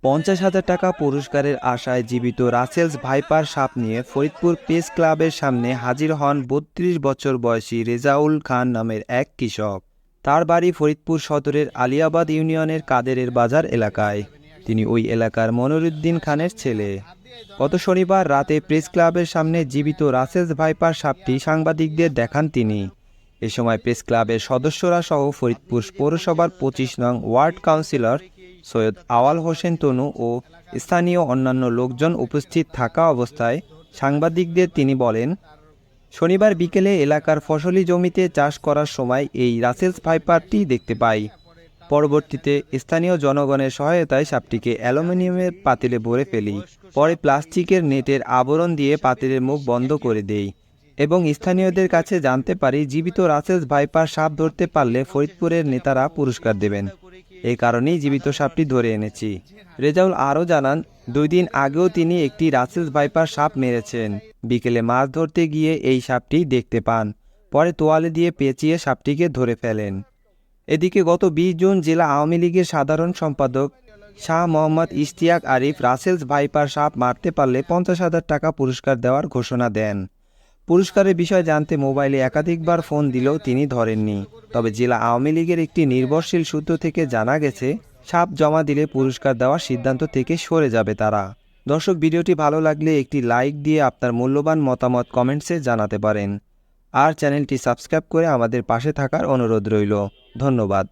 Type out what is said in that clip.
50,000 টাকা পুরস্কারের আশায় জীবিত রাসেলস ভাইপার সাপ নিয়ে ফরিদপুর প্রেস ক্লাবের সামনে হাজির হন ৩২ বছর বয়সী রেজাউল খান নামের এক কৃষক। তার বাড়ি ফরিদপুর সদরের আলিয়াবাদ ইউনিয়নের কাদেরের বাজার এলাকায়। তিনি ওই এলাকার মনিরুদ্দিন খানের ছেলে। গত শনিবার রাতে প্রেস ক্লাবের সামনে জীবিত রাসেলস ভাইপার সাপটি সাংবাদিকদের দেখান তিনি। এ সময় প্রেস ক্লাবের সদস্যরা সহ ফরিদপুর পৌরসভার 25 নং ওয়ার্ড কাউন্সিলর সৈয়দ আওয়াল হোসেন তনু ও স্থানীয় অন্যান্য লোকজন উপস্থিত থাকা অবস্থায় সাংবাদিকদের তিনি বলেন, শনিবার বিকেলে এলাকার ফসলি জমিতে চাষ করার সময় এই রাসেলস ভাইপারটি দেখতে পাই। পরবর্তীতে স্থানীয় জনগণের সহায়তায় সাপটিকে অ্যালুমিনিয়ামের পাতিলে ভরে ফেলি। পরে প্লাস্টিকের নেটের আবরণ দিয়ে পাতিলের মুখ বন্ধ করে দেই এবং স্থানীয়দের কাছে জানতে পারি জীবিত রাসেলস ভাইপার সাপ ধরতে পারলে ফরিদপুরের নেতারা পুরস্কার দেবেন। এই কারণেই জীবিত সাপটি ধরে এনেছি। রেজাউল আরও জানান, 2 দিন আগেও তিনি একটি রাসেলস ভাইপার সাপ মেরেছেন। বিকেলে মাছ ধরতে গিয়ে এই সাপটি দেখতে পান। পরে তোয়ালে দিয়ে পেঁচিয়ে সাপটিকে ধরে ফেলেন। এদিকে গত 20 জুন জেলা আওয়ামী লীগের সাধারণ সম্পাদক শাহ মোহাম্মদ ইশতিয়াক আরিফ রাসেলস ভাইপার সাপ মারতে পারলে 50,000 টাকা পুরস্কার দেওয়ার ঘোষণা দেন। পুরস্কারের বিষয় জানতে মোবাইলে একাধিকবার ফোন দিলেও তিনি ধরেননি। তবে জেলা আওয়ামী লীগের একটি নির্ভরশীল সূত্র থেকে জানা গেছে, সাপ জমা দিলে পুরস্কার দেওয়ার সিদ্ধান্ত থেকে সরে যাবে তারা। দর্শক, ভিডিওটি ভালো লাগলে একটি লাইক দিয়ে আপনার মূল্যবান মতামত কমেন্টসে জানাতে পারেন। আর চ্যানেলটি সাবস্ক্রাইব করে আমাদের পাশে থাকার অনুরোধ রইল। ধন্যবাদ।